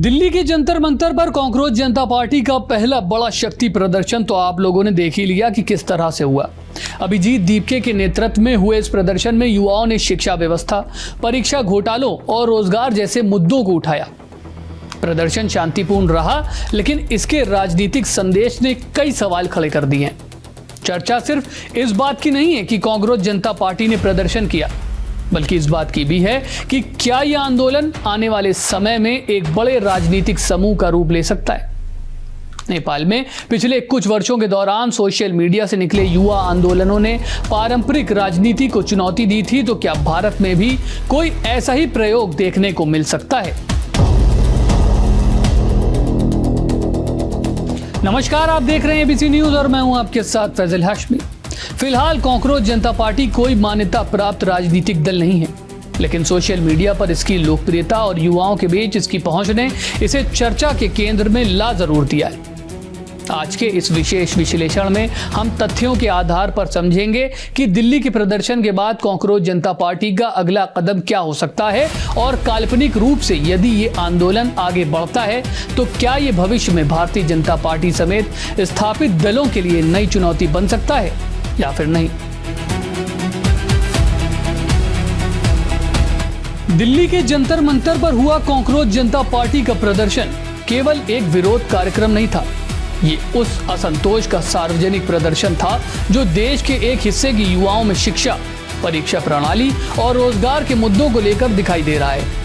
दिल्ली के जंतर मंतर पर कांग्रेस जनता पार्टी का पहला बड़ा शक्ति प्रदर्शन तो आप लोगों ने देख ही लिया कि किस तरह से हुआ। अभिजीत दीपके के नेतृत्व में हुए इस प्रदर्शन में युवाओं ने शिक्षा व्यवस्था, परीक्षा घोटालों और रोजगार जैसे मुद्दों को उठाया। प्रदर्शन शांतिपूर्ण रहा, लेकिन इसके राजनीतिक संदेश ने कई सवाल खड़े कर दिए। चर्चा सिर्फ इस बात की नहीं है कि कांग्रेस जनता पार्टी ने प्रदर्शन किया, बल्कि इस बात की भी है कि क्या यह आंदोलन आने वाले समय में एक बड़े राजनीतिक समूह का रूप ले सकता है। नेपाल में पिछले कुछ वर्षों के दौरान सोशल मीडिया से निकले युवा आंदोलनों ने पारंपरिक राजनीति को चुनौती दी थी, तो क्या भारत में भी कोई ऐसा ही प्रयोग देखने को मिल सकता है? नमस्कार, आप देख रहे हैं एबीसी न्यूज और मैं हूं आपके साथ फैजल हाशमी। फिलहाल कांग्रेस जनता पार्टी कोई मान्यता प्राप्त राजनीतिक दल नहीं है, लेकिन सोशल मीडिया पर इसकी लोकप्रियता और युवाओं के बीच इसकी पहुंच ने इसे चर्चा के केंद्र में ला जरूर दिया है। आज के इस विशेष विश्लेषण में हम तथ्यों के आधार पर समझेंगे कि दिल्ली के प्रदर्शन के बाद कांग्रेस जनता पार्टी का अगला कदम क्या हो सकता है, और काल्पनिक रूप से यदि ये आंदोलन आगे बढ़ता है तो क्या ये भविष्य में भारतीय जनता पार्टी समेत स्थापित दलों के लिए नई चुनौती बन सकता है या फिर नहीं। दिल्ली के जंतर मंतर पर हुआ कांग्रेस जनता पार्टी का प्रदर्शन केवल एक विरोध कार्यक्रम नहीं था, ये उस असंतोष का सार्वजनिक प्रदर्शन था जो देश के एक हिस्से की युवाओं में शिक्षा, परीक्षा प्रणाली और रोजगार के मुद्दों को लेकर दिखाई दे रहा है।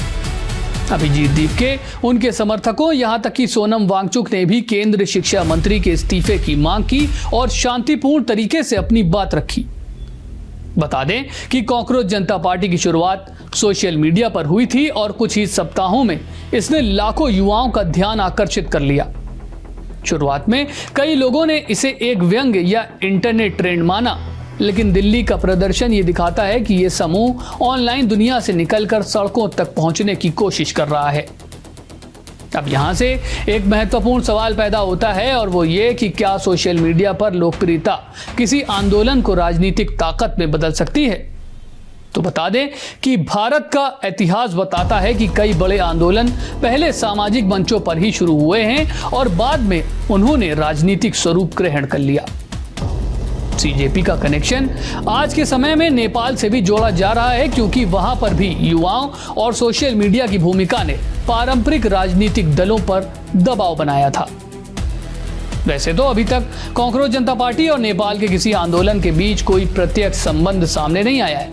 अभिजीत दीपके, उनके समर्थकों, यहां तक कि सोनम वांगचुक ने भी केंद्रीय शिक्षा मंत्री के इस्तीफे की मांग की और शांतिपूर्ण तरीके से अपनी बात रखी। बता दें कि कांग्रेस जनता पार्टी की शुरुआत सोशल मीडिया पर हुई थी और कुछ ही सप्ताहों में इसने लाखों युवाओं का ध्यान आकर्षित कर लिया। शुरुआत में कई लोगों ने इसे एक व्यंग्य या इंटरनेट ट्रेंड माना, लेकिन दिल्ली का प्रदर्शन ये दिखाता है कि ये समूह ऑनलाइन दुनिया से निकलकर सड़कों तक पहुंचने की कोशिश कर रहा है। अब यहां से एक महत्वपूर्ण सवाल पैदा होता है, और वो ये कि क्या सोशल मीडिया पर लोकप्रियता किसी आंदोलन को राजनीतिक ताकत में बदल सकती है। तो बता दें कि भारत का इतिहास बताता है कि कई बड़े आंदोलन पहले सामाजिक मंचों पर ही शुरू हुए हैं और बाद में उन्होंने राजनीतिक स्वरूप ग्रहण कर लिया। सीजेपी का कनेक्शन आज के समय में नेपाल से भी जोड़ा जा रहा है, क्योंकि वहां पर भी युवाओं और सोशल मीडिया की भूमिका ने पारंपरिक राजनीतिक दलों पर दबाव बनाया था। वैसे तो अभी तक कांग्रेस जनता पार्टी और नेपाल के किसी आंदोलन के बीच कोई प्रत्यक्ष संबंध सामने नहीं आया है,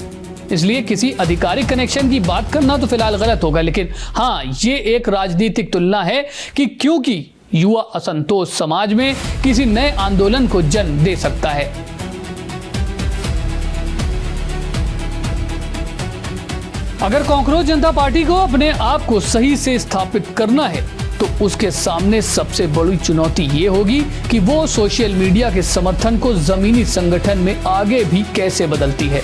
इसलिए किसी आधिकारिक कनेक्शन की बात करना तो फिलहाल गलत होगा। लेकिन हाँ, ये एक राजनीतिक तुलना है कि क्योंकि युवा असंतोष समाज में किसी नए आंदोलन को जन्म दे सकता है। अगर कांग्रेस जनता पार्टी को अपने आप को सही से स्थापित करना है तो उसके सामने सबसे बड़ी चुनौती ये होगी कि वो सोशल मीडिया के समर्थन को जमीनी संगठन में आगे भी कैसे बदलती है,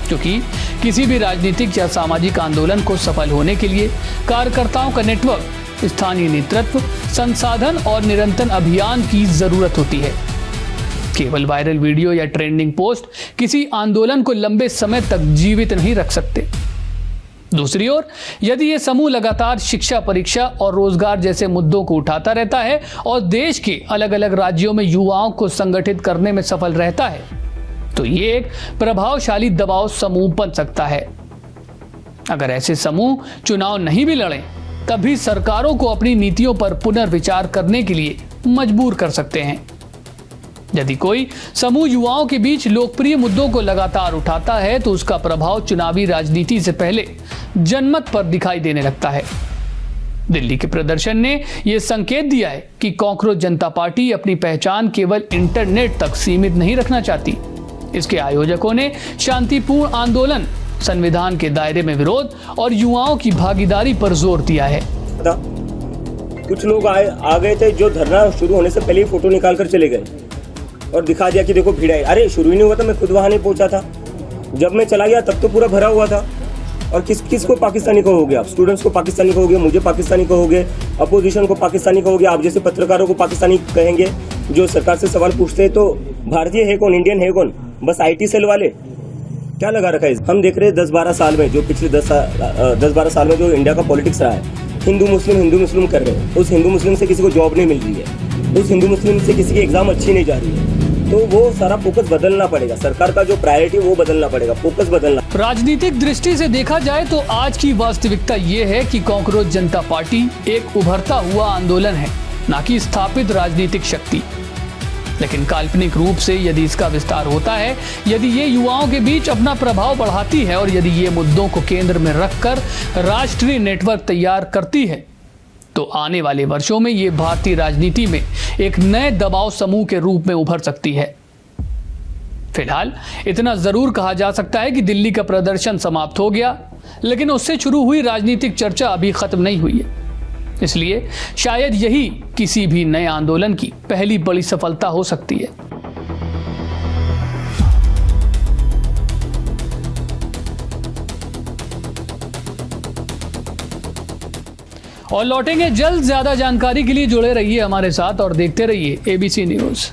क्योंकि किसी भी राजनीतिक या सामाजिक आंदोलन को सफल होने के लिए कार्यकर्ताओं का नेटवर्क, स्थानीय नेतृत्व, संसाधन और निरंतर अभियान की जरूरत होती है। केवल वायरल वीडियो या ट्रेंडिंग पोस्ट किसी आंदोलन को लंबे समय तक जीवित नहीं रख सकते। दूसरी ओर, यदि ये समूह लगातार शिक्षा, परीक्षा और रोजगार जैसे मुद्दों को उठाता रहता है और देश के अलग अलग राज्यों में युवाओं को संगठित करने में सफल रहता है, तो ये एक प्रभावशाली दबाव समूह बन सकता है। अगर ऐसे समूह चुनाव नहीं भी लड़ें, तभी सरकारों को अपनी नीतियों पर पुनर्विचार करने के लिए मजबूर कर सकते हैं। यदि कोई समूह युवाओं के बीच लोकप्रिय मुद्दों को लगातार उठाता है तो उसका प्रभाव चुनावी राजनीति से पहले जनमत पर दिखाई देने लगता है। दिल्ली के प्रदर्शन ने यह संकेत दिया है कि कांग्रेस जनता पार्टी अपनी पहचान केवल इंटरनेट तक सीमित नहीं रखना चाहती। इसके आयोजकों ने शांतिपूर्ण आंदोलन, संविधान के दायरे में विरोध और युवाओं की भागीदारी पर जोर दिया है। कुछ लोग आ गए थे जो धरना शुरू होने से पहले ही फोटो निकाल कर चले गए और दिखा दिया कि देखो भीड़ है। अरे शुरू ही नहीं हुआ था, मैं खुद वहां नहीं पहुंचा था। जब मैं चला गया तब तो पूरा भरा हुआ था। और किस को पाकिस्तानी कहोगे आप? स्टूडेंट्स को पाकिस्तानी कहोगे, मुझे पाकिस्तानी कहोगे, अपोजिशन को पाकिस्तानी कहोगे, आप जैसे पत्रकारों को पाकिस्तानी कहेंगे जो सरकार से सवाल पूछते हैं। तो भारतीय है कौन, इंडियन है कौन? बस IT सेल वाले। क्या लगा रखा है? हम देख रहे हैं 10-12 साल में, जो पिछले 10-12 साल में जो इंडिया का पॉलिटिक्स रहा है, हिंदू मुस्लिम कर रहे हैं, उस हिंदू मुस्लिम से किसी को जॉब नहीं मिल रही है, उस हिंदू मुस्लिम से किसी की एग्जाम अच्छी नहीं जा रही है, तो वो सारा फोकस बदलना पड़ेगा। सरकार का जो प्रायोरिटी वो बदलना पड़ेगा, फोकस बदलना। राजनीतिक दृष्टि से देखा जाए तो आज की वास्तविकता ये है कि कांग्रेस जनता पार्टी एक उभरता हुआ आंदोलन है, न कि स्थापित राजनीतिक शक्ति। लेकिन काल्पनिक रूप से यदि इसका विस्तार होता है, यदि ये युवाओं के बीच अपना प्रभाव बढ़ाती है और यदि ये मुद्दों को केंद्र में रखकर राष्ट्रीय नेटवर्क तैयार करती है, तो आने वाले वर्षों में ये भारतीय राजनीति में एक नए दबाव समूह के रूप में उभर सकती है। फिलहाल इतना जरूर कहा जा सकता है कि दिल्ली का प्रदर्शन समाप्त हो गया, लेकिन उससे शुरू हुई राजनीतिक चर्चा अभी खत्म नहीं हुई है। इसलिए शायद यही किसी भी नए आंदोलन की पहली बड़ी सफलता हो सकती है। और लौटेंगे जल्द। ज्यादा जानकारी के लिए जुड़े रहिए हमारे साथ और देखते रहिए ABC न्यूज़।